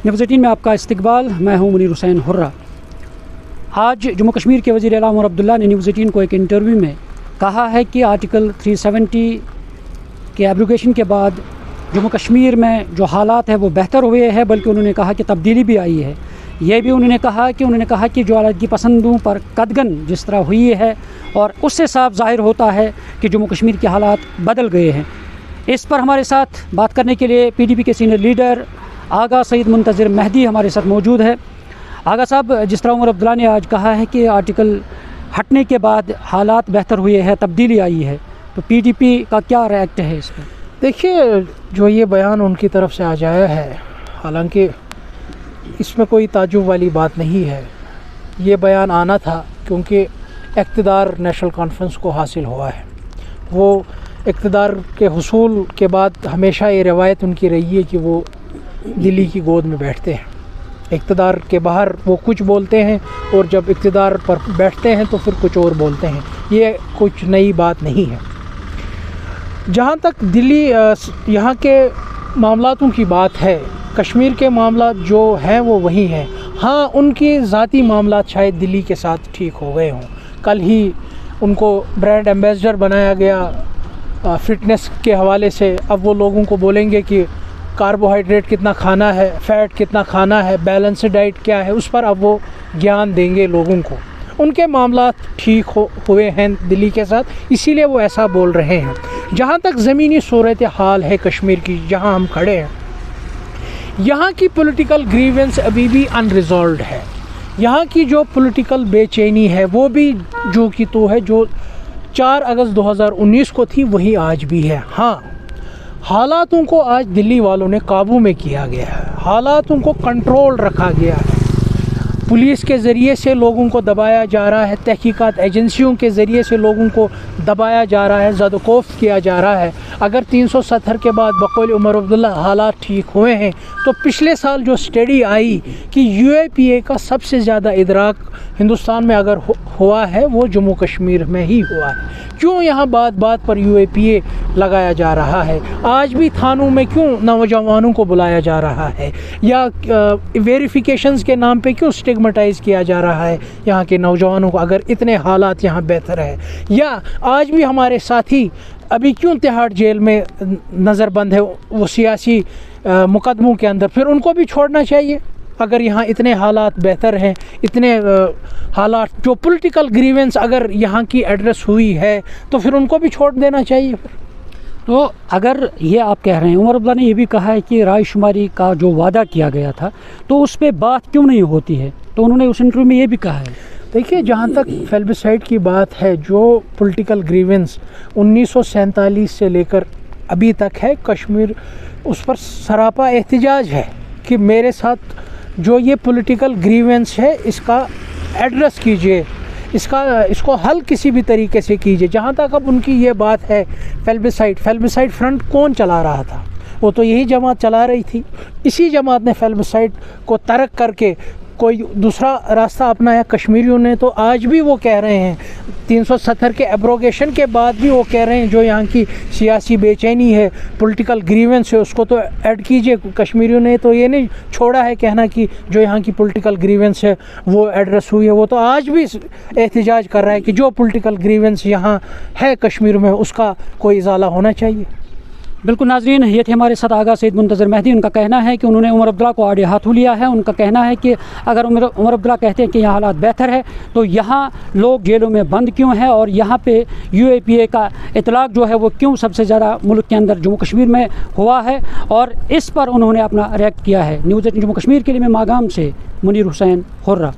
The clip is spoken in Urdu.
نیوز 18 میں آپ کا استقبال، میں ہوں منیر حسین حرہ۔ آج جموں کشمیر کے وزیر اعلیٰ عمر عبداللہ نے نیوز 18 کو ایک انٹرویو میں کہا ہے کہ آرٹیکل 370 کے ایبروگیشن کے بعد جموں کشمیر میں جو حالات ہیں وہ بہتر ہوئے ہیں، بلکہ انہوں نے کہا کہ تبدیلی بھی آئی ہے۔ یہ بھی انہوں نے کہا کہ جو علیحدگی پسندوں پر قدغن جس طرح ہوئی ہے اور اس سے صاف ظاہر ہوتا ہے کہ جموں کشمیر کے حالات بدل گئے ہیں۔ اس پر ہمارے ساتھ بات کرنے کے لیے PDP کے سینئر لیڈر آغا سعید منتظر مہدی ہمارے ساتھ موجود ہے۔ آغا صاحب، جس طرح عمر عبداللہ نے آج کہا ہے کہ آرٹیکل ہٹنے کے بعد حالات بہتر ہوئے ہیں، تبدیلی آئی ہے، تو PDP کا کیا ریئیکٹ ہے اس پر؟ دیکھیے، جو یہ بیان ان کی طرف سے آ جایا ہے، حالانکہ اس میں کوئی تعجب والی بات نہیں ہے۔ یہ بیان آنا تھا کیونکہ اقتدار نیشنل کانفرنس کو حاصل ہوا ہے۔ وہ اقتدار کے حصول کے بعد ہمیشہ یہ روایت ان کی رہی ہے کہ وہ دلی کی گود میں بیٹھتے ہیں۔ اقتدار کے باہر وہ کچھ بولتے ہیں اور جب اقتدار پر بیٹھتے ہیں تو پھر کچھ اور بولتے ہیں۔ یہ کچھ نئی بات نہیں ہے۔ جہاں تک دلی یہاں کے معاملاتوں کی بات ہے، کشمیر کے معاملات جو ہیں وہ وہی ہیں۔ ہاں، ان کی ذاتی معاملات شاید دلی کے ساتھ ٹھیک ہو گئے ہوں۔ کل ہی ان کو برانڈ ایمبیسڈر بنایا گیا فٹنس کے حوالے سے۔ اب وہ لوگوں کو بولیں گے کہ کاربوہائیڈریٹ کتنا کھانا ہے، فیٹ کتنا کھانا ہے، بیلنس ڈائٹ کیا ہے، اس پر اب وہ گیان دیں گے لوگوں کو۔ ان کے معاملات ٹھیک ہوئے ہیں دلی کے ساتھ، اسی لیے وہ ایسا بول رہے ہیں۔ جہاں تک زمینی صورتحال ہے کشمیر کی، جہاں ہم کھڑے ہیں، یہاں کی پولیٹیکل گریونس ابھی بھی ان ریزالوڈ ہے۔ یہاں کی جو پولیٹیکل بے چینی ہے وہ بھی جو کی تو ہے، جو 4 اگست 2019 کو تھی وہی آج بھی ہے۔ ہاں، حالاتوں کو آج دلی والوں نے قابو میں کیا گیا ہے، حالاتوں کو کنٹرول رکھا گیا ہے۔ پولیس کے ذریعے سے لوگوں کو دبایا جا رہا ہے، تحقیقات ایجنسیوں کے ذریعے سے لوگوں کو دبایا جا رہا ہے، زد و کوفت کیا جا رہا ہے۔ اگر 370 کے بعد بقول عمر عبداللہ حالات ٹھیک ہوئے ہیں تو پچھلے سال جو اسٹڈی آئی کہ UAPA کا سب سے زیادہ ادراک ہندوستان میں اگر ہوا ہے وہ جموں کشمیر میں ہی ہوا ہے۔ کیوں یہاں بات بات پر UAPA لگایا جا رہا ہے؟ آج بھی تھانوں میں کیوں نوجوانوں کو بلایا جا رہا ہے، یا ویریفیکیشنز کے نام پہ کیوں اسٹگمٹائز کیا جا رہا ہے یہاں کے نوجوانوں کو، اگر اتنے حالات یہاں بہتر ہے؟ یا آج بھی ہمارے ساتھی ابھی کیوں تہاڑ جیل میں نظر بند ہے وہ سیاسی مقدموں کے اندر؟ پھر ان کو بھی چھوڑنا چاہیے۔ اگر یہاں اتنے حالات بہتر ہیں، اتنے حالات جو پولیٹیکل گریونس اگر یہاں کی ایڈریس ہوئی ہے تو پھر ان کو بھی چھوڑ دینا چاہیے۔ تو اگر یہ آپ کہہ رہے ہیں، عمر عبداللہ نے یہ بھی کہا ہے کہ رائے شماری کا جو وعدہ کیا گیا تھا تو اس پہ بات کیوں نہیں ہوتی ہے، تو انہوں نے اس انٹرویو میں یہ بھی کہا ہے۔ دیکھیے، جہاں تک فیلبسائڈ کی بات ہے، جو پولیٹیکل گریونس 1947 سے لے کر ابھی تک ہے، کشمیر اس پر سراپا احتجاج ہے کہ میرے ساتھ جو یہ پولیٹیکل گریونس ہے اس کا ایڈریس کیجئے، اس کو حل کسی بھی طریقے سے کیجئے۔ جہاں تک اب ان کی یہ بات ہے فیلبسائڈ فرنٹ کون چلا رہا تھا؟ وہ تو یہی جماعت چلا رہی تھی۔ اسی جماعت نے فیلبسائڈ کو ترک کر کے کوئی دوسرا راستہ اپنایا کشمیریوں نے، تو آج بھی وہ کہہ رہے ہیں 370 کے ایبروگیشن کے بعد بھی وہ کہہ رہے ہیں جو یہاں کی سیاسی بے چینی ہے، پولیٹیکل گریونس ہے، اس کو تو ایڈ کیجئے۔ کشمیریوں نے تو یہ نہیں چھوڑا ہے کہنا کہ جو یہاں کی پولیٹیکل گریونس ہے وہ ایڈریس ہوئی ہے، وہ تو آج بھی احتجاج کر رہا ہے کہ جو پولیٹیکل گریونس یہاں ہے کشمیر میں اس کا کوئی ازالہ ہونا چاہیے۔ بالکل ناظرین، یہ تھے ہمارے ساتھ آغا سعید منتظر مہدی۔ ان کا کہنا ہے کہ انہوں نے عمر عبداللہ کو آڑے ہاتھوں لیا ہے۔ ان کا کہنا ہے کہ اگر عمر عبداللہ کہتے ہیں کہ یہاں حالات بہتر ہے تو یہاں لوگ جیلوں میں بند کیوں ہیں، اور یہاں پہ UAPA کا اطلاق جو ہے وہ کیوں سب سے زیادہ ملک کے اندر جموں کشمیر میں ہوا ہے، اور اس پر انہوں نے اپنا ریئیکٹ کیا ہے۔ نیوز 18 جموں کشمیر کے لیے میں ماگام سے منیر حسین حرہ۔